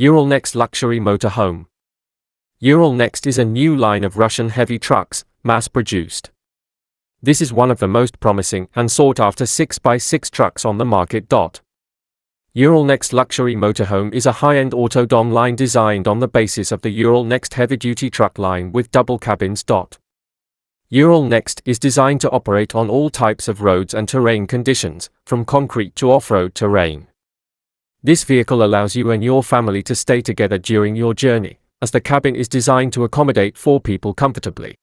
URALNEXT Luxury Motorhome. URALNEXT is a new line of Russian heavy trucks, mass-produced. This is one of the most promising and sought-after 6x6 trucks on the market. URALNEXT Luxury Motorhome is a high-end autodome line designed on the basis of the URALNEXT heavy-duty truck line with double cabins. URALNEXT is designed to operate on all types of roads and terrain conditions, from concrete to off-road terrain. This vehicle allows you and your family to stay together during your journey, as the cabin is designed to accommodate 4 people comfortably.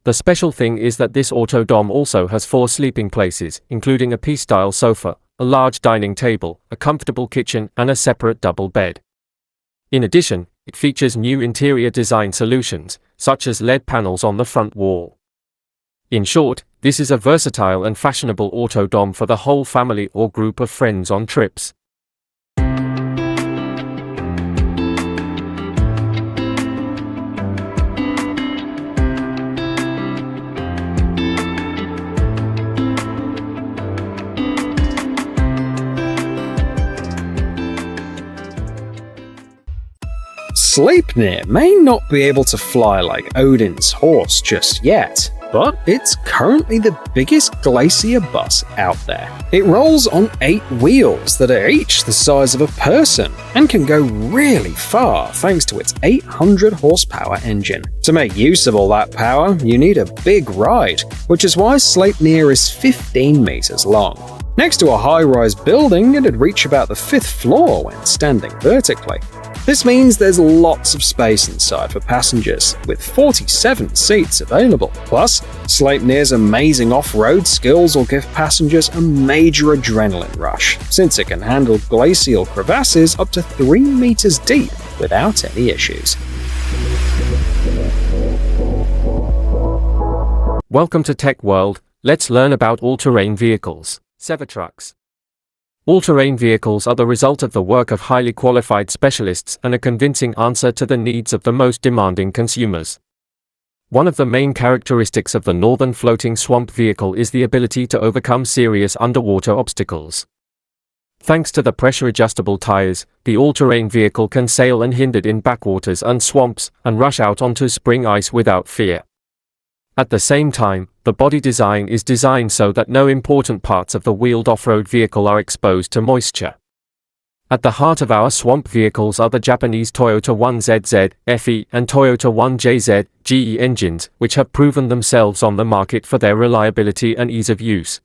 The special thing is that this autodome also has 4 sleeping places, including a P-style sofa, a large dining table, a comfortable kitchen, and a separate double bed. In addition, it features new interior design solutions, such as LED panels on the front wall. In short, this is a versatile and fashionable autodome for the whole family or group of friends on trips. Sleipnir may not be able to fly like Odin's horse just yet, but it's currently the biggest glacier bus out there. It rolls on 8 wheels that are each the size of a person and can go really far thanks to its 800 horsepower engine. To make use of all that power, you need a big ride, which is why Sleipnir is 15 meters long. Next to a high-rise building, it'd reach about the 5th floor when standing vertically. This means there's lots of space inside for passengers, with 47 seats available. Plus, Sleipnir's amazing off-road skills will give passengers a major adrenaline rush, since it can handle glacial crevasses up to 3 meters deep without any issues. Welcome to Tech World. Let's learn about all-terrain vehicles. SEVERTRUCS. All-terrain vehicles are the result of the work of highly qualified specialists and a convincing answer to the needs of the most demanding consumers. One of the main characteristics of the northern floating swamp vehicle is the ability to overcome serious underwater obstacles. Thanks to the pressure-adjustable tires, the all-terrain vehicle can sail unhindered in backwaters and swamps and rush out onto spring ice without fear. At the same time, the body design is designed so that no important parts of the wheeled off-road vehicle are exposed to moisture. At the heart of our swamp vehicles are the Japanese Toyota 1ZZ FE and Toyota 1JZ GE engines, which have proven themselves on the market for their reliability and ease of use.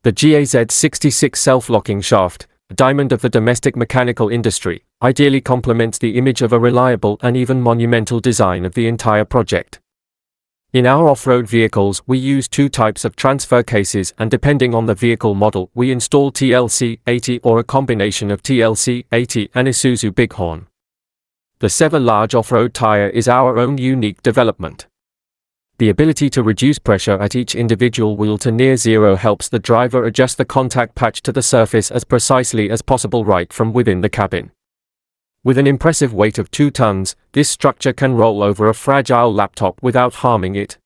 The GAZ66 self-locking shaft, a diamond of the domestic mechanical industry, ideally complements the image of a reliable and even monumental design of the entire project. In our off-road vehicles, we use 2 types of transfer cases, and depending on the vehicle model, we install TLC-80 or a combination of TLC-80 and Isuzu Bighorn. The SEVER large off-road tire is our own unique development. The ability to reduce pressure at each individual wheel to near zero helps the driver adjust the contact patch to the surface as precisely as possible right from within the cabin. With an impressive weight of 2 tons, this structure can roll over a fragile laptop without harming it.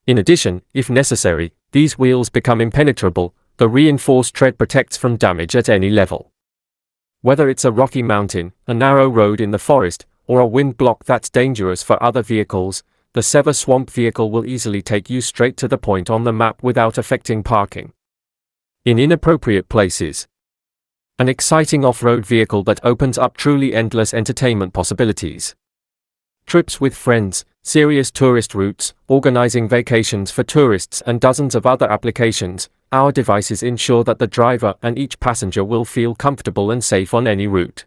In addition, if necessary, these wheels become impenetrable. The reinforced tread protects from damage at any level. Whether it's a rocky mountain, a narrow road in the forest, or a wind block that's dangerous for other vehicles, the SEVER swamp vehicle will easily take you straight to the point on the map without affecting parking in inappropriate places. An exciting off-road vehicle that opens up truly endless entertainment possibilities. Trips with friends, serious tourist routes, organizing vacations for tourists, and dozens of other applications, our devices ensure that the driver and each passenger will feel comfortable and safe on any route.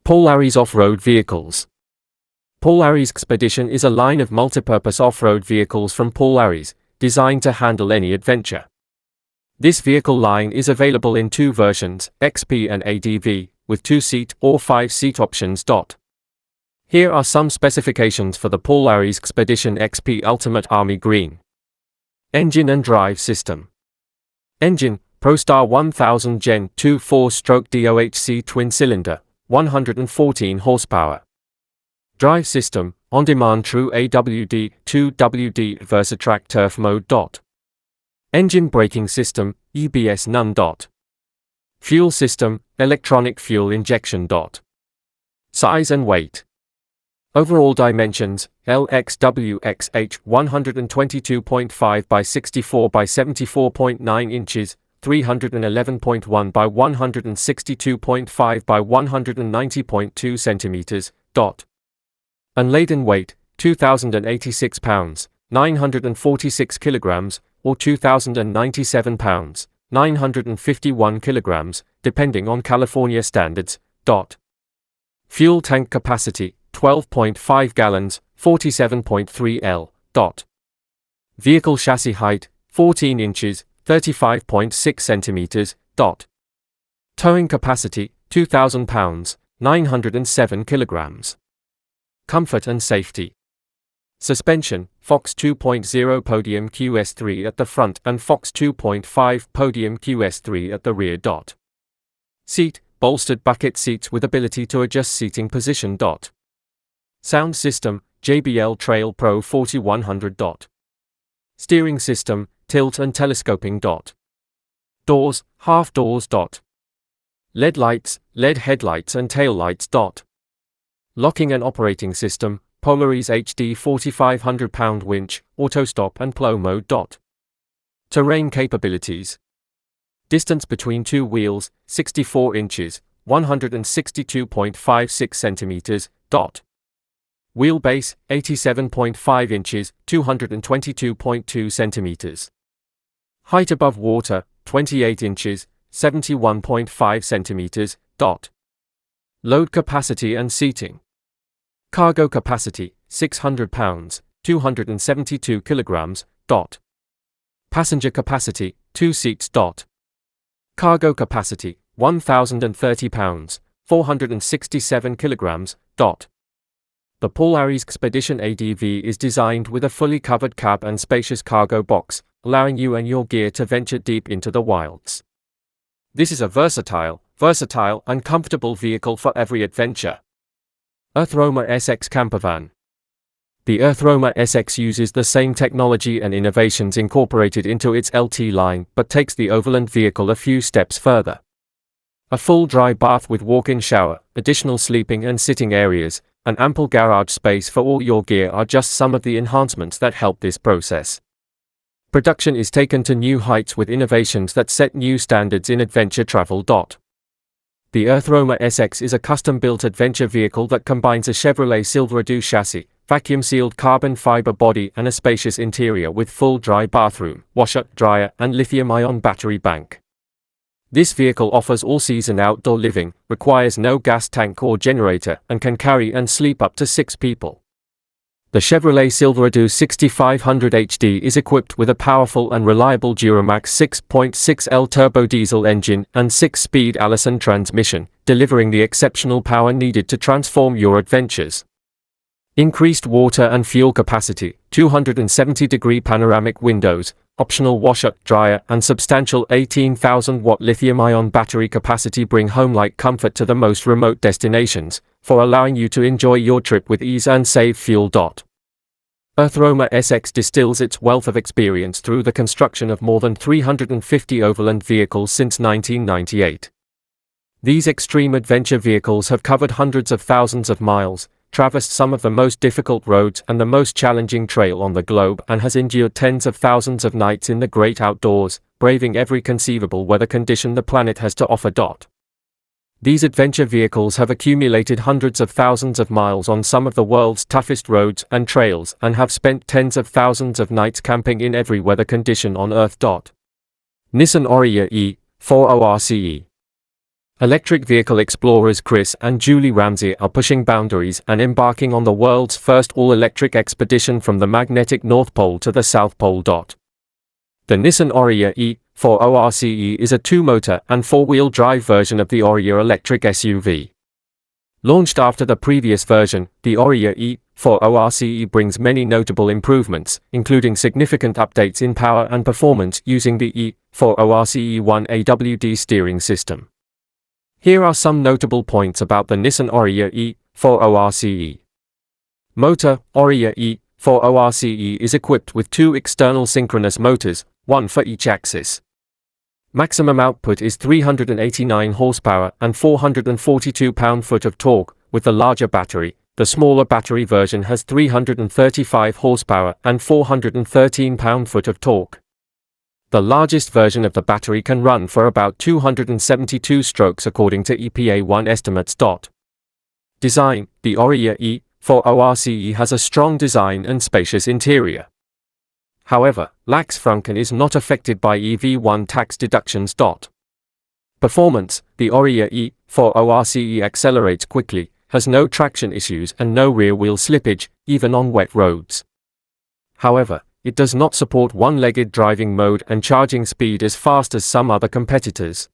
Polaris off-road vehicles. Polaris Expedition is a line of multipurpose off-road vehicles from Polaris, designed to handle any adventure. This vehicle line is available in two versions, XP and ADV, with 2-seat or 5-seat options. Here are some specifications for the Polaris Expedition XP Ultimate Army Green. Engine and drive system. Engine, ProStar 1000 Gen 2 4-stroke DOHC twin-cylinder, 114 horsepower. Drive system, on-demand true AWD, 2WD VersaTrack Turf mode. Engine braking system, EBS none. Fuel system, electronic fuel injection. Size and weight. Overall dimensions, LXWXH 122.5 by 64 by 74.9 inches, 311.1 by 162.5 by 190.2 centimeters. Unladen weight, 2,086 pounds, 946 kilograms, or 2,097 pounds, 951 kilograms, depending on California standards. Fuel tank capacity, 12.5 gallons, 47.3 L. Vehicle chassis height, 14 inches, 35.6 centimeters. Towing capacity, 2,000 pounds, 907 kilograms. Comfort and safety. Suspension, Fox 2.0 Podium QS3 at the front and Fox 2.5 Podium QS3 at the rear. Seat, bolstered bucket seats with ability to adjust seating position. Sound system, JBL Trail Pro 4100. Steering system, tilt and telescoping. Doors, half doors. LED lights, LED headlights and tail lights. Locking and operating system, Polaris HD 4500 pound winch, auto stop and plow mode. Terrain capabilities. Distance between two wheels, 64 inches, 162.56 centimeters. Wheelbase, 87.5 inches, 222.2 centimeters. Height above water, 28 inches, 71.5 centimeters. Load capacity and seating. Cargo capacity, 600 pounds, 272 kilograms. Passenger capacity, 2 seats. Cargo capacity, 1,030 pounds, 467 kilograms. The Polaris Expedition ADV is designed with a fully covered cab and spacious cargo box, allowing you and your gear to venture deep into the wilds. This is a versatile and comfortable vehicle for every adventure. EarthRoamer SX Campervan. The EarthRoamer SX uses the same technology and innovations incorporated into its LT line, but takes the overland vehicle a few steps further. A full dry bath with walk-in shower, additional sleeping and sitting areas, and ample garage space for all your gear are just some of the enhancements that help this process. Production is taken to new heights with innovations that set new standards in adventure travel. The EarthRoamer SX is a custom-built adventure vehicle that combines a Chevrolet Silverado chassis, vacuum-sealed carbon fiber body and a spacious interior with full dry bathroom, washer, dryer, and lithium-ion battery bank. This vehicle offers all-season outdoor living, requires no gas tank or generator, and can carry and sleep up to 6 people. The Chevrolet Silverado 6500 HD is equipped with a powerful and reliable Duramax 6.6L turbo diesel engine and 6-speed Allison transmission, delivering the exceptional power needed to transform your adventures. Increased water and fuel capacity, 270-degree panoramic windows, optional washer, dryer, and substantial 18,000-watt lithium-ion battery capacity bring home-like comfort to the most remote destinations, for allowing you to enjoy your trip with ease and save fuel. EarthRoamer SX distills its wealth of experience through the construction of more than 350 overland vehicles since 1998. These extreme adventure vehicles have covered hundreds of thousands of miles, traversed some of the most difficult roads and the most challenging trail on the globe, and has endured tens of thousands of nights in the great outdoors, braving every conceivable weather condition the planet has to offer. These adventure vehicles have accumulated hundreds of thousands of miles on some of the world's toughest roads and trails and have spent tens of thousands of nights camping in every weather condition on Earth. Nissan Ariya E40RCE. Electric vehicle explorers Chris and Julie Ramsey are pushing boundaries and embarking on the world's first all-electric expedition from the magnetic North Pole to the South Pole. The Nissan Ariya E4ORCE is a two-motor and four-wheel drive version of the Ariya electric SUV. Launched after the previous version, the Ariya E4ORCE brings many notable improvements, including significant updates in power and performance using the E4ORCE 1 AWD steering system. Here are some notable points about the Nissan Ariya E4ORCE. Motor: Ariya E4ORCE is equipped with two external synchronous motors, one for each axis. Maximum output is 389 horsepower and 442 pound-foot of torque. With the larger battery, the smaller battery version has 335 horsepower and 413 pound-foot of torque. The largest version of the battery can run for about 272 strokes according to EPA1 estimates. Design: the Ariya E4ORCE has a strong design and spacious interior. However, lacks frunk and is not affected by EV1 tax deductions. Performance: the Ariya E4ORCE accelerates quickly, has no traction issues and no rear-wheel slippage, even on wet roads. However, it does not support one-legged driving mode and charging speed as fast as some other competitors.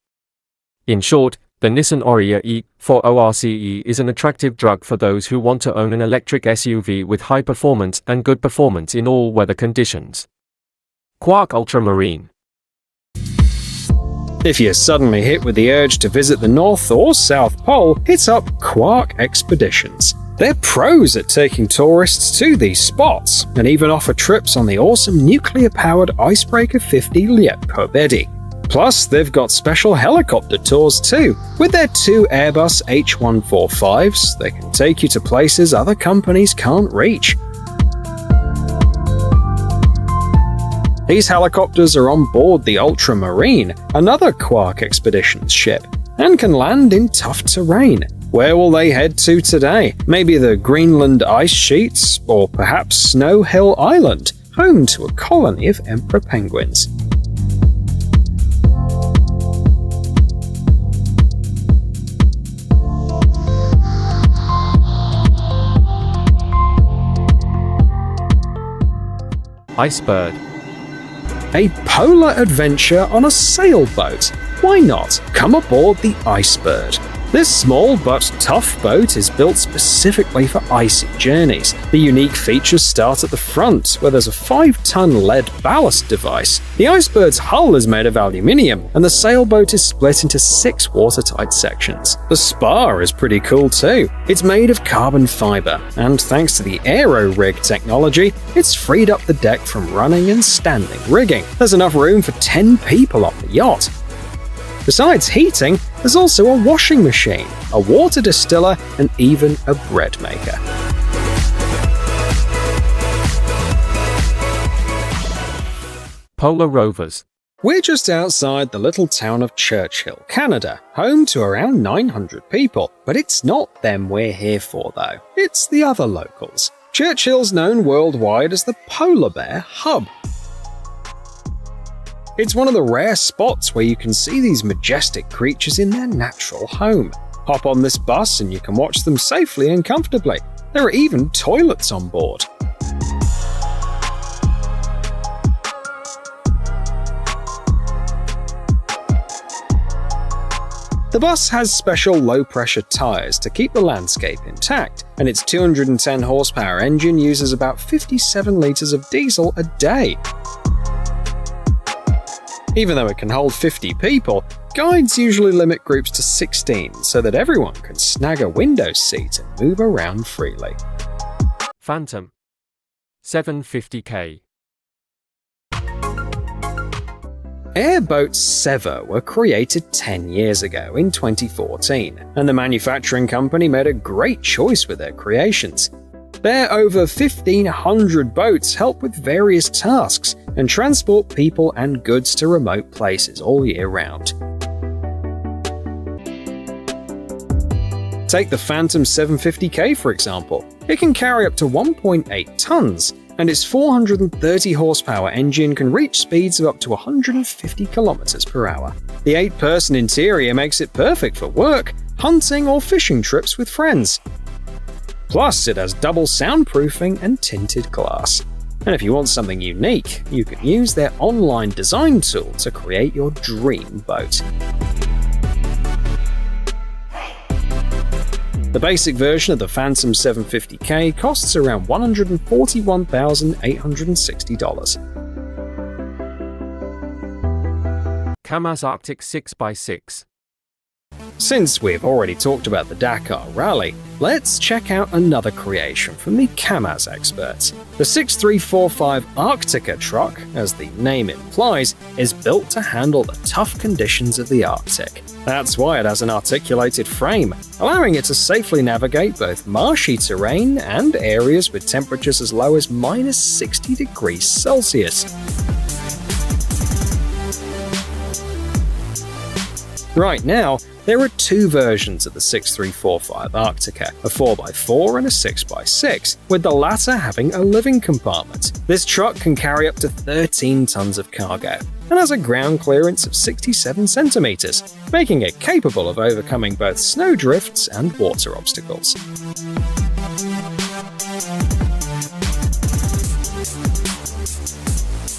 In short, the Nissan Ariya E4ORCE is an attractive drug for those who want to own an electric SUV with high performance and good performance in all weather conditions. Quark Ultramarine. If you're suddenly hit with the urge to visit the North or South Pole, hit up Quark Expeditions. They're pros at taking tourists to these spots, and even offer trips on the awesome nuclear-powered Icebreaker 50 Liepko-Bedi. Plus, they've got special helicopter tours too. With their two Airbus H145s, they can take you to places other companies can't reach. These helicopters are on board the Ultramarine, another Quark Expeditions ship, and can land in tough terrain. Where will they head to today? Maybe the Greenland ice sheets, or perhaps Snow Hill Island, home to a colony of emperor penguins. Icebird. A polar adventure on a sailboat. Why not? Come aboard the Icebird. This small but tough boat is built specifically for icy journeys. The unique features start at the front, where there's a 5-ton lead ballast device. The Icebird's hull is made of aluminium, and the sailboat is split into 6 watertight sections. The spar is pretty cool too. It's made of carbon fiber, and thanks to the Aero Rig technology, it's freed up the deck from running and standing rigging. There's enough room for 10 people on the yacht. Besides heating, there's also a washing machine, a water distiller, and even a bread maker. Polar Rovers. We're just outside the little town of Churchill, Canada, home to around 900 people. But it's not them we're here for though, it's the other locals. Churchill's known worldwide as the Polar Bear Hub. It's one of the rare spots where you can see these majestic creatures in their natural home. Hop on this bus and you can watch them safely and comfortably. There are even toilets on board. The bus has special low-pressure tyres to keep the landscape intact, and its 210 horsepower engine uses about 57 litres of diesel a day. Even though it can hold 50 people, guides usually limit groups to 16 so that everyone can snag a window seat and move around freely. Phantom 750K. Airboats Sever were created 10 years ago in 2014, and the manufacturing company made a great choice with their creations. Their over 1,500 boats help with various tasks and transport people and goods to remote places all year round. Take the Phantom 750K for example. It can carry up to 1.8 tons, and its 430 horsepower engine can reach speeds of up to 150 km per hour. The 8-person interior makes it perfect for work, hunting, or fishing trips with friends. Plus, it has double soundproofing and tinted glass. And if you want something unique, you can use their online design tool to create your dream boat. The basic version of the Phantom 750K costs around $141,860. KAMAZ Arctic 6x6. Since we've already talked about the Dakar Rally, let's check out another creation from the KAMAZ experts. The 6345 Arktika truck, as the name implies, is built to handle the tough conditions of the Arctic. That's why it has an articulated frame, allowing it to safely navigate both marshy terrain and areas with temperatures as low as minus 60 degrees Celsius. Right now, there are two versions of the 6345 Arktika, a 4x4 and a 6x6, with the latter having a living compartment. This truck can carry up to 13 tons of cargo, and has a ground clearance of 67 centimeters, making it capable of overcoming both snow drifts and water obstacles.